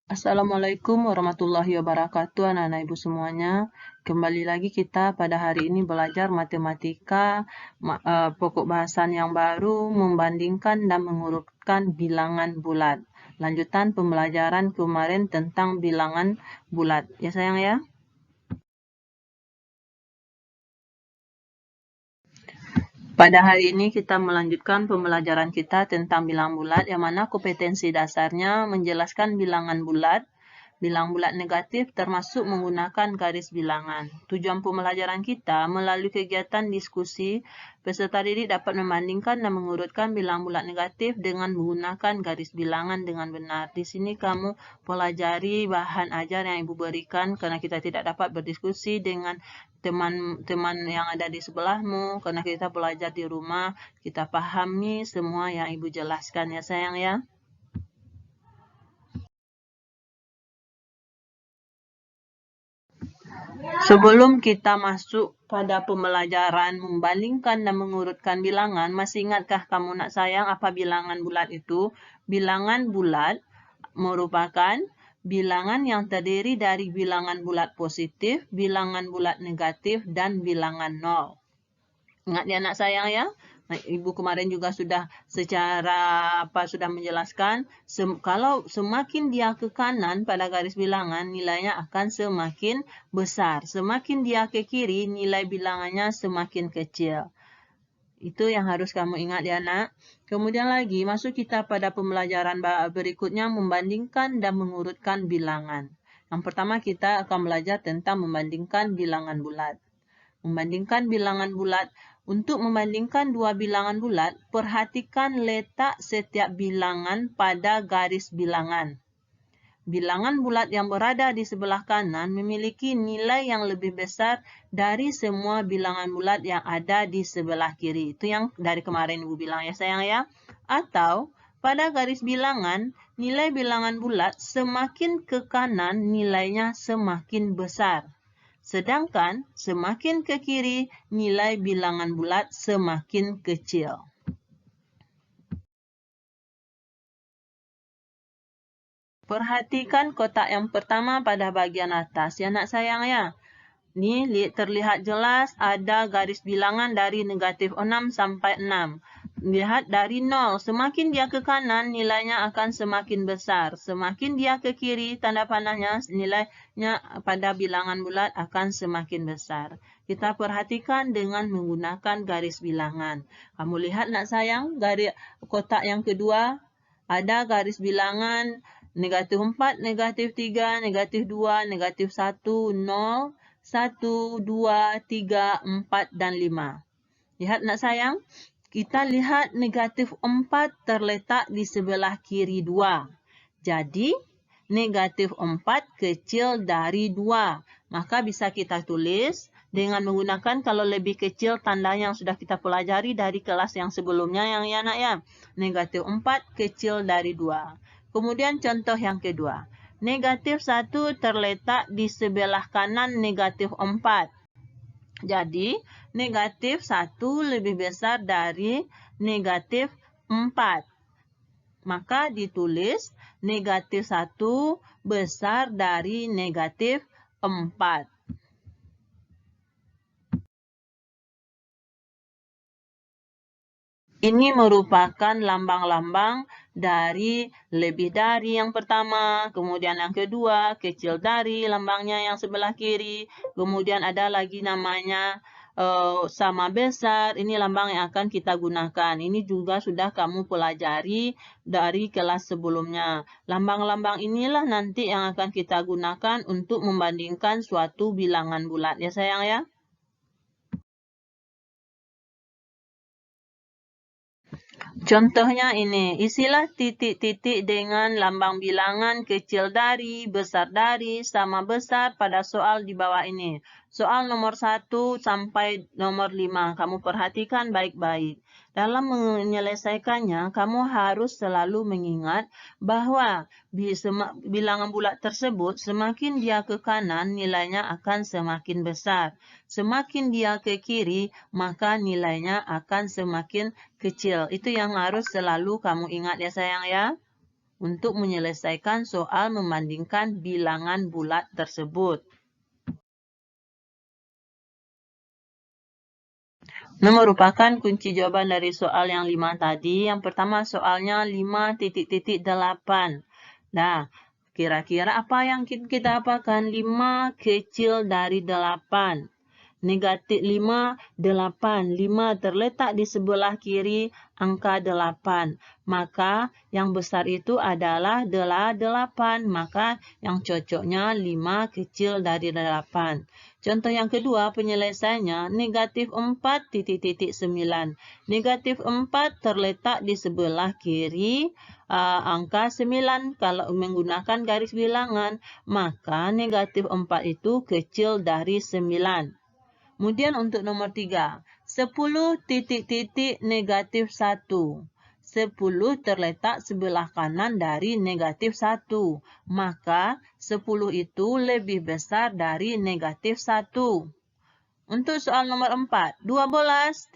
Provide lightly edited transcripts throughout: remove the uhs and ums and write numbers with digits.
Assalamualaikum warahmatullahi wabarakatuh anak-anak ibu semuanya. Kembali lagi kita pada hari ini belajar matematika, pokok bahasan yang baru, membandingkan dan mengurutkan bilangan bulat. Lanjutan pembelajaran kemarin tentang bilangan bulat. Ya sayang ya. Pada hari ini kita melanjutkan pembelajaran kita tentang bilangan bulat, yang mana kompetensi dasarnya menjelaskan bilangan bulat. Bilang bulat negatif termasuk menggunakan garis bilangan. Tujuan pembelajaran kita melalui kegiatan diskusi, peserta didik dapat membandingkan dan mengurutkan bilang bulat negatif dengan menggunakan garis bilangan dengan benar. Di sini kamu pelajari bahan ajar yang ibu berikan karena kita tidak dapat berdiskusi dengan teman-teman yang ada di sebelahmu karena kita belajar di rumah, kita pahami semua yang ibu jelaskan ya sayang ya. Sebelum kita masuk pada pembelajaran membandingkan dan mengurutkan bilangan, masih ingatkah kamu nak sayang apa bilangan bulat itu? Bilangan bulat merupakan bilangan yang terdiri dari bilangan bulat positif, bilangan bulat negatif, dan bilangan nol. Ingat ya anak sayang ya? Nah, ibu kemarin juga sudah sudah menjelaskan kalau semakin dia ke kanan pada garis bilangan nilainya akan semakin besar. Semakin dia ke kiri nilai bilangannya semakin kecil. Itu yang harus kamu ingat ya nak. Kemudian lagi masuk kita pada pembelajaran berikutnya membandingkan dan mengurutkan bilangan. Yang pertama kita akan belajar tentang membandingkan bilangan bulat. Membandingkan bilangan bulat. Untuk membandingkan dua bilangan bulat, perhatikan letak setiap bilangan pada garis bilangan. Bilangan bulat yang berada di sebelah kanan memiliki nilai yang lebih besar dari semua bilangan bulat yang ada di sebelah kiri. Itu yang dari kemarin ibu bilang ya sayang ya. Atau pada garis bilangan, nilai bilangan bulat semakin ke kanan nilainya semakin besar. Sedangkan semakin ke kiri, nilai bilangan bulat semakin kecil. Perhatikan kotak yang pertama pada bagian atas. Ya nak sayang ya. Ini terlihat jelas ada garis bilangan dari negatif 6 sampai 6. Lihat dari 0, semakin dia ke kanan nilainya akan semakin besar. Semakin dia ke kiri, tanda panahnya nilainya pada bilangan bulat akan semakin besar. Kita perhatikan dengan menggunakan garis bilangan. Kamu lihat nak sayang, garis kotak yang kedua ada garis bilangan negatif 4, negatif 3, negatif 2, negatif 1, 0, 1, 2, 3, 4, dan 5. Lihat nak sayang, kita lihat negatif 4 terletak di sebelah kiri 2. Jadi, negatif 4 kecil dari 2. Maka bisa kita tulis dengan menggunakan kalau lebih kecil tanda yang sudah kita pelajari dari kelas yang sebelumnya yang ya nak ya. Negatif 4 kecil dari 2. Kemudian contoh yang kedua. Negatif 1 terletak di sebelah kanan negatif 4. Jadi, negatif 1 lebih besar dari negatif 4. Maka ditulis negatif 1 besar dari negatif 4. Ini merupakan lambang-lambang dari lebih dari yang pertama, kemudian yang kedua, kecil dari lambangnya yang sebelah kiri, kemudian ada lagi namanya sama besar, ini lambang yang akan kita gunakan. Ini juga sudah kamu pelajari dari kelas sebelumnya. Lambang-lambang inilah nanti yang akan kita gunakan untuk membandingkan suatu bilangan bulat. Ya sayang ya? Contohnya ini, isilah titik-titik dengan lambang bilangan kecil dari, besar dari, sama besar pada soal di bawah ini. Soal nomor 1 sampai nomor 5, kamu perhatikan baik-baik. Dalam menyelesaikannya, kamu harus selalu mengingat bahwa bilangan bulat tersebut semakin dia ke kanan, nilainya akan semakin besar. Semakin dia ke kiri, maka nilainya akan semakin kecil. Itu yang harus selalu kamu ingat ya sayang ya. untuk menyelesaikan soal membandingkan bilangan bulat tersebut. Ini merupakan kunci jawaban dari soal yang 5 tadi. Yang pertama soalnya 5.8. Nah, kira-kira apa yang kita apakan? 5 kecil dari 8. Negatif 5, 8. 5 terletak di sebelah kiri angka 8. Maka yang besar itu adalah 8. Maka yang cocoknya 5 kecil dari 8. Contoh yang kedua, penyelesaiannya negatif 4.9. Negatif 4 terletak di sebelah kiri angka 9. Kalau menggunakan garis bilangan, maka negatif 4 itu kecil dari 9. Kemudian untuk nomor 3, 10 negatif 1. 10 terletak sebelah kanan dari negatif 1. Maka 10 itu lebih besar dari negatif 1. Untuk soal nomor 4, 12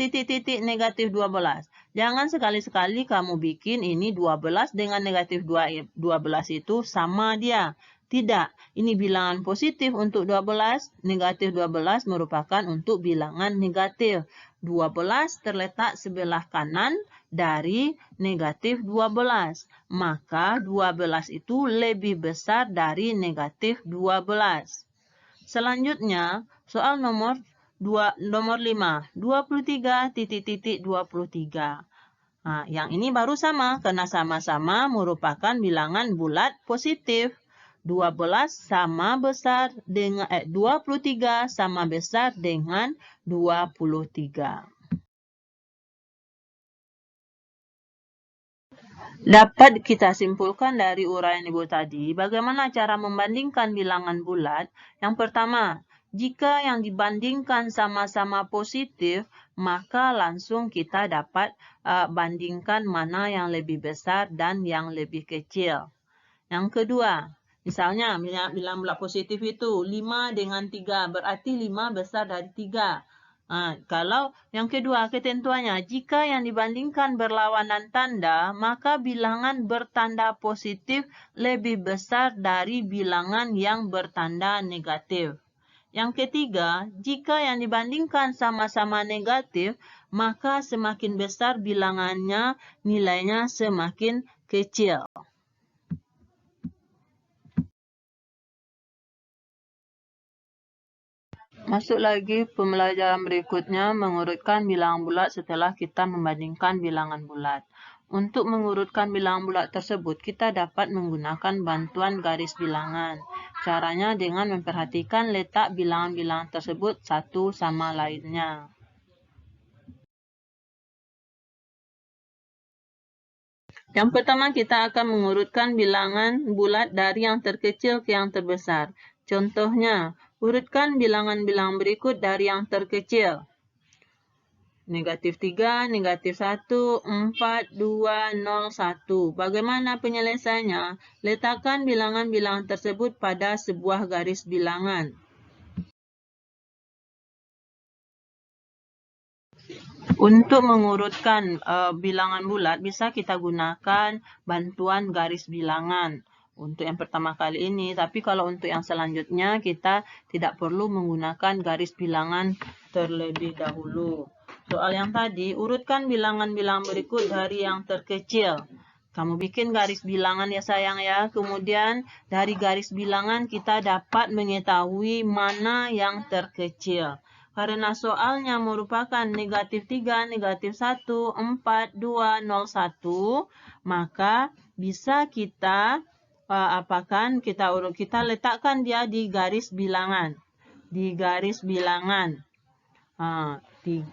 negatif 12. Jangan sekali-sekali kamu bikin ini 12 dengan negatif 12 itu sama dia. Tidak, ini bilangan positif untuk 12, negatif 12 merupakan untuk bilangan negatif. 12 terletak sebelah kanan dari negatif 12. Maka 12 itu lebih besar dari negatif 12. Selanjutnya, soal nomor 5, 23 Nah, yang ini baru sama karena sama-sama merupakan bilangan bulat positif. 12 sama besar dengan 23 sama besar dengan 23. Dapat kita simpulkan dari uraian Ibu tadi, bagaimana cara membandingkan bilangan bulat? Yang pertama, jika yang dibandingkan sama-sama positif, maka langsung kita dapat bandingkan mana yang lebih besar dan yang lebih kecil. Yang kedua, misalnya bilangan bulat positif itu 5 dengan 3, berarti 5 besar dari 3. Kalau yang kedua ketentuannya, jika yang dibandingkan berlawanan tanda, maka bilangan bertanda positif lebih besar dari bilangan yang bertanda negatif. Yang ketiga, jika yang dibandingkan sama-sama negatif, maka semakin besar bilangannya, nilainya semakin kecil. Masuk lagi pembelajaran berikutnya, mengurutkan bilangan bulat setelah kita membandingkan bilangan bulat. Untuk mengurutkan bilangan bulat tersebut, kita dapat menggunakan bantuan garis bilangan. Caranya dengan memperhatikan letak bilangan-bilangan tersebut satu sama lainnya. Yang pertama, kita akan mengurutkan bilangan bulat dari yang terkecil ke yang terbesar. Contohnya, urutkan bilangan-bilangan berikut dari yang terkecil. Negatif 3, negatif 1, 4, 2, 0, 1. Bagaimana penyelesaiannya? Letakkan bilangan-bilangan tersebut pada sebuah garis bilangan. Untuk mengurutkan bilangan bulat, bisa kita gunakan bantuan garis bilangan. Untuk yang pertama kali ini, tapi kalau untuk yang selanjutnya, kita tidak perlu menggunakan garis bilangan terlebih dahulu. Soal yang tadi, urutkan bilangan-bilangan berikut dari yang terkecil. Kamu bikin garis bilangan ya sayang ya. Kemudian dari garis bilangan kita dapat mengetahui mana yang terkecil. Karena soalnya merupakan negatif 3, negatif 1, 4, 2, 0, 1, maka bisa kita kita letakkan dia di garis bilangan. Di garis bilangan.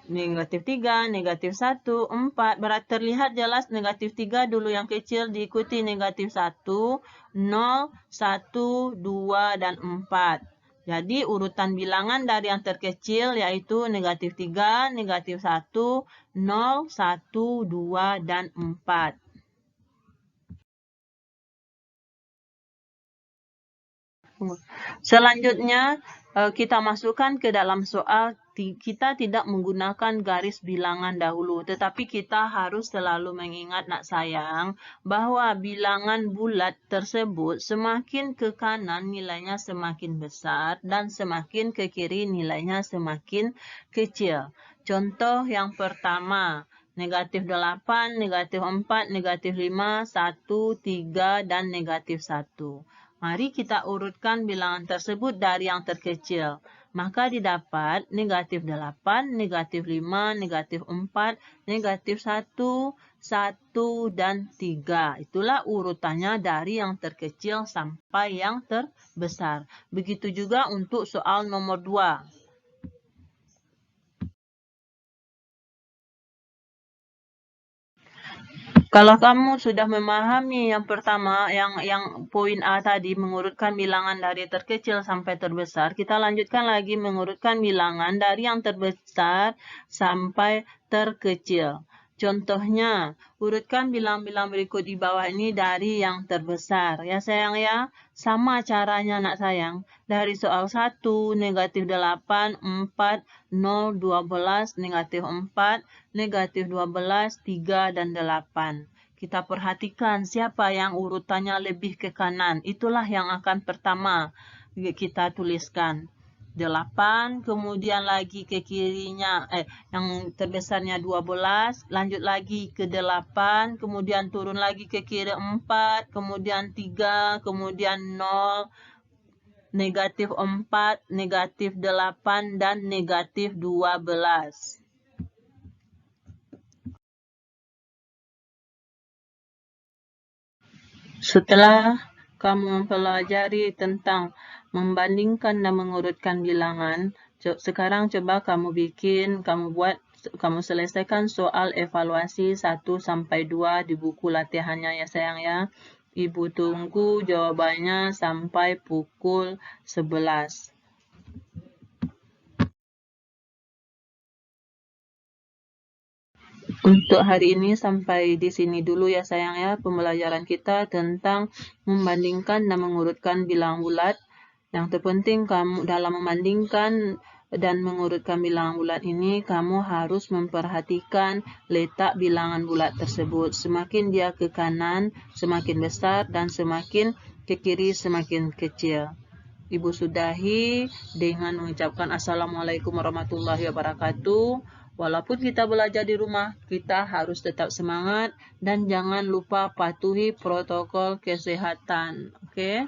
Negatif 3, negatif 1, 4. Berarti terlihat jelas negatif 3 dulu yang kecil diikuti negatif 1, 0, 1, 2, dan 4. Jadi urutan bilangan dari yang terkecil yaitu negatif 3, negatif 1, 0, 1, 2, dan 4. Selanjutnya, kita masukkan ke dalam soal, kita tidak menggunakan garis bilangan dahulu, tetapi kita harus selalu mengingat nak sayang, bahwa bilangan bulat tersebut semakin ke kanan nilainya semakin besar dan semakin ke kiri nilainya semakin kecil. Contoh yang pertama, negatif 8, negatif 4, negatif 5, 1, 3, dan negatif 1. Mari kita urutkan bilangan tersebut dari yang terkecil. Maka didapat negatif 8, negatif 5, negatif 4, negatif 1, 1, dan 3. Itulah urutannya dari yang terkecil sampai yang terbesar. Begitu juga untuk soal nomor 2. Kalau kamu sudah memahami yang pertama, yang poin A tadi, mengurutkan bilangan dari terkecil sampai terbesar, kita lanjutkan lagi mengurutkan bilangan dari yang terbesar sampai terkecil. Contohnya, urutkan bilang-bilang berikut di bawah ini dari yang terbesar. Ya sayang ya, sama caranya nak sayang. Dari soal 1, negatif 8, 4, 0, 12, negatif 4, negatif 12, 3, dan 8. Kita perhatikan siapa yang urutannya lebih ke kanan. Itulah yang akan pertama kita tuliskan. 8, kemudian lagi ke kirinya, yang terbesarnya 12, lanjut lagi ke 8, kemudian turun lagi ke kiri 4, kemudian 3, kemudian 0, negatif 4, negatif 8, dan negatif 12. Setelah kamu mempelajari tentang membandingkan dan mengurutkan bilangan, sekarang coba kamu selesaikan soal evaluasi 1-2 di buku latihannya ya sayang ya. Ibu tunggu jawabannya sampai pukul 11. Untuk hari ini sampai di sini dulu ya sayang ya, pembelajaran kita tentang membandingkan dan mengurutkan bilangan bulat. Yang terpenting kamu dalam membandingkan dan mengurutkan bilangan bulat ini, kamu harus memperhatikan letak bilangan bulat tersebut. Semakin dia ke kanan, semakin besar, dan semakin ke kiri, semakin kecil. Ibu sudahi dengan mengucapkan Assalamualaikum warahmatullahi wabarakatuh. Walaupun kita belajar di rumah, kita harus tetap semangat dan jangan lupa patuhi protokol kesehatan. Oke?